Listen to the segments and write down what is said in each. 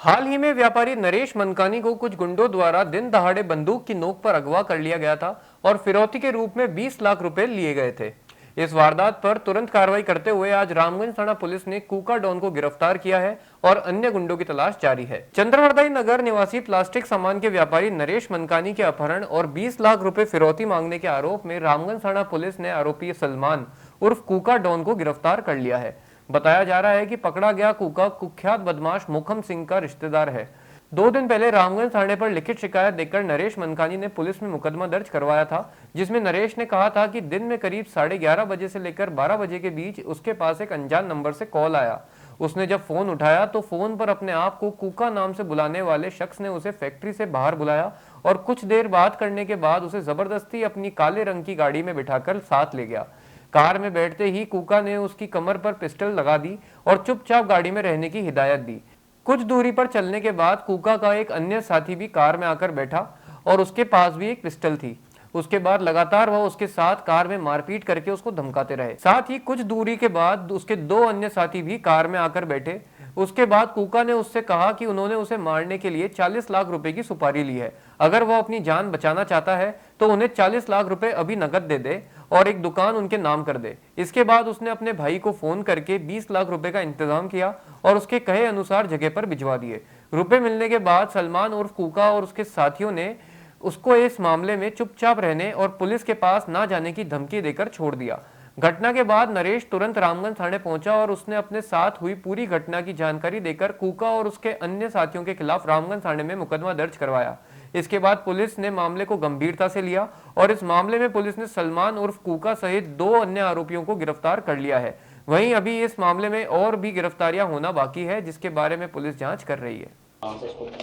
हाल ही में व्यापारी नरेश मनकानी को कुछ गुंडों द्वारा दिन दहाड़े बंदूक की नोक पर अगवा कर लिया गया था और फिरौती के रूप में 20 लाख रुपए लिए गए थे। इस वारदात पर तुरंत कार्रवाई करते हुए आज रामगंज थाना पुलिस ने कूका डॉन को गिरफ्तार किया है और अन्य गुंडों की तलाश जारी है। चंद्रवरदाई नगर निवासी प्लास्टिक सामान के व्यापारी नरेश मनकानी के अपहरण और 20 लाख रुपए फिरौती मांगने के आरोप में रामगंज थाना पुलिस ने आरोपी सलमान उर्फ कूका डॉन को गिरफ्तार कर लिया है। बताया जा रहा है कि पकड़ा गया कूका कुख्यात बदमाश मुखम सिंह का रिश्तेदार है। 2 दिन पहले रामगंज थाने पर लिखित शिकायत देकर नरेश मनकानी ने पुलिस में मुकदमा दर्ज करवाया था, जिसमें नरेश ने कहा था कि दिन में करीब 11:30 बजे से लेकर 12 बजे के बीच उसके पास एक अनजान नंबर से कॉल आया। उसने जब फोन उठाया तो फोन पर अपने आप को कूका नाम से बुलाने वाले शख्स ने उसे फैक्ट्री से बाहर बुलाया और कुछ देर बात करने के बाद उसे जबरदस्ती अपनी काले रंग की गाड़ी में बिठाकर साथ ले गया। कार में बैठते ही कूका ने उसकी कमर पर पिस्टल लगा दी और चुपचाप गाड़ी में रहने की हिदायत दी। कुछ दूरी पर चलने के बाद कूका का एक अन्य साथी भी कार में आकर बैठा और उसके पास भी एक पिस्टल थी। उसके बाद लगातार वह उसके साथ कार में मारपीट करके उसको धमकाते रहे। साथ ही कुछ दूरी के बाद उसके 2 अन्य साथी भी कार में आकर बैठे। उसके बाद कूका ने उससे कहा कि उन्होंने उसे मारने के लिए 40 लाख रुपए की सुपारी ली है। अगर वह अपनी जान बचाना चाहता है तो उन्हें 40 लाख रुपए अभी नकद दे दे और एक दुकान उनके नाम कर दे। इसके बाद उसने अपने भाई को फोन करके 20 लाख रुपए का इंतजाम किया और उसके कहे अनुसार जगह पर भिजवा दिए। रुपए मिलने के बाद सलमान उर्फ कूका और उसके साथियों ने उसको इस मामले में चुपचाप रहने और पुलिस के पास ना जाने की धमकी देकर छोड़ दिया। घटना के बाद नरेश तुरंत रामगंज थाने पहुंचा और उसने अपने साथ हुई पूरी घटना की जानकारी देकर कूका और उसके अन्य साथियों के खिलाफ रामगंज थाने में मुकदमा दर्ज करवाया। इसके बाद पुलिस ने मामले को गंभीरता से लिया और इस मामले में पुलिस ने सलमान उर्फ कूका सहित 2 अन्य आरोपियों को गिरफ्तार कर लिया है। वहीं अभी इस मामले में और भी गिरफ्तारियां होना बाकी है, जिसके बारे में पुलिस जांच कर रही है।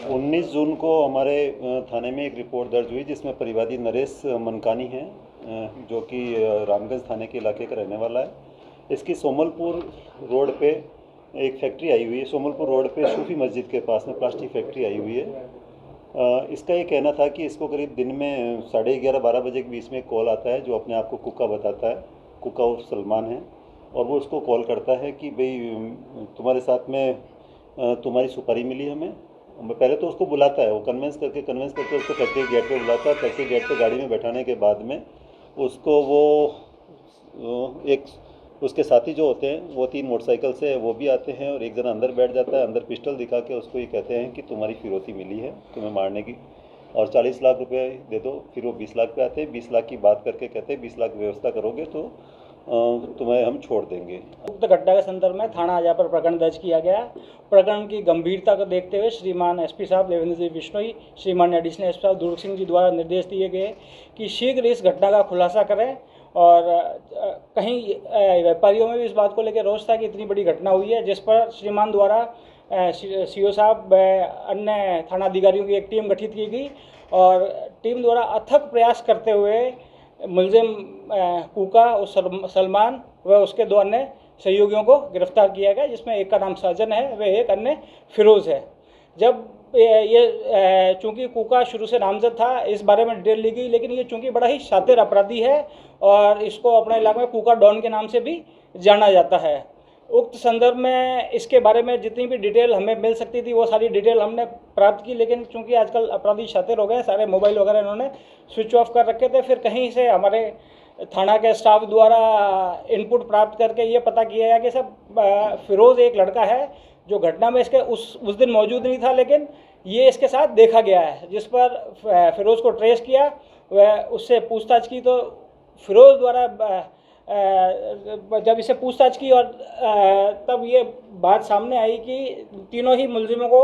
19 जून को हमारे थाने में एक रिपोर्ट दर्ज हुई जिसमें परिवादी नरेश मनकानी है, जो कि रामगंज थाने के इलाके का रहने वाला है। इसकी सोमलपुर रोड पे एक फैक्ट्री आई हुई है। सोमलपुर रोड पे सूफी मस्जिद के पास में प्लास्टिक फैक्ट्री आई हुई है। इसका ये कहना था कि इसको करीब दिन में 11:30-12 बजे के बीच में कॉल आता है, जो अपने आप को कुका बताता है। कुका उर्फ सलमान है और वो उसको कॉल करता है कि भाई तुम्हारे साथ में तुम्हारी सुपारी मिली हमें। पहले तो उसको बुलाता है, वो कन्वेंस करके उसको फैक्ट्री गेट पे बुलाता है। फैक्ट्री गेट पे गाड़ी में बैठाने के बाद में उसको वो एक उसके साथी जो होते हैं वो 3 मोटरसाइकिल से वो भी आते हैं और एक जना अंदर बैठ जाता है। अंदर पिस्टल दिखा के उसको ये कहते हैं कि तुम्हारी फिरौती मिली है तुम्हें मारने की और 40 लाख रुपए दे दो। फिर वो 20 लाख पे आते हैं। 20 लाख की बात करके कहते हैं 20 लाख व्यवस्था करोगे तो तुम्हें हम छोड़ देंगे। उक्त घटना के संदर्भ में थाना आजा पर प्रकरण दर्ज किया गया। प्रकरण की गंभीरता को देखते हुए श्रीमान एसपी साहब देवेंद्र जी बिश्नोई, श्रीमान एडिशनल एसपी साहब दुर्ग सिंह जी द्वारा निर्देश दिए गए कि शीघ्र इस घटना का खुलासा करें। और कहीं व्यापारियों में भी इस बात को लेकर रोष था कि इतनी बड़ी घटना हुई है, जिस पर श्रीमान द्वारा सीओ साहब अन्य थानाधिकारियों की एक टीम गठित की गई और टीम द्वारा अथक प्रयास करते हुए मुलजिम कूका और सलमान व उसके 2 अन्य सहयोगियों को गिरफ्तार किया गया, जिसमें एक का नाम साजन है व एक अन्य फिरोज़ है। जब ये चूँकि कूका शुरू से नामजद था, इस बारे में डिटेल ली गई, लेकिन ये चूँकि बड़ा ही शातिर अपराधी है और इसको अपने इलाके में कूका डॉन के नाम से भी जाना जाता है। उक्त संदर्भ में इसके बारे में जितनी भी डिटेल हमें मिल सकती थी वो सारी डिटेल हमने प्राप्त की, लेकिन चूंकि आजकल अपराधी शातिर हो गए, सारे मोबाइल वगैरह इन्होंने स्विच ऑफ कर रखे थे। फिर कहीं से हमारे थाना के स्टाफ द्वारा इनपुट प्राप्त करके ये पता किया गया कि सब फिरोज़ एक लड़का है जो घटना में इसके उस दिन मौजूद नहीं था, लेकिन ये इसके साथ देखा गया है। जिस पर फिरोज़ को ट्रेस किया व उससे पूछताछ की तो फिरोज़ द्वारा जब इसे पूछताछ की और तब ये बात सामने आई कि तीनों ही मुलजिमों को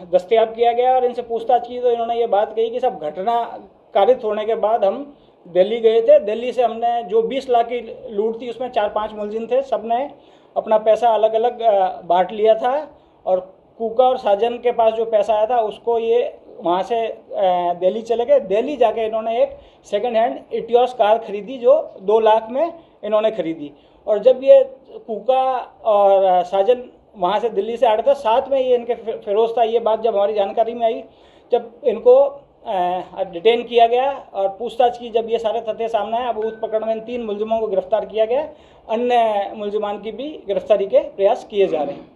दस्तयाब किया गया और इनसे पूछताछ की तो इन्होंने ये बात कही कि सब घटना कारित होने के बाद हम दिल्ली गए थे। दिल्ली से हमने जो 20 लाख की लूट थी उसमें 4-5 मुलजिम थे, सब ने अपना पैसा अलग अलग बांट लिया था और कूका और साजन के पास जो पैसा आया था उसको ये वहाँ से दिल्ली चले गए। दिल्ली जाके इन्होंने एक सेकंड हैंड इटियोस कार खरीदी जो 2 लाख में इन्होंने खरीदी। और जब ये कूका और साजन वहाँ से दिल्ली से आ रहे थे, साथ में ये इनके फिरोज़ था। ये बात जब हमारी जानकारी में आई, जब इनको डिटेन किया गया और पूछताछ की, जब ये सारे तथ्य सामने आए, अब उस प्रकरण में इन 3 मुलजिमों को गिरफ्तार किया गया। अन्य मुलजिमान की भी गिरफ्तारी के प्रयास किए जा रहे हैं।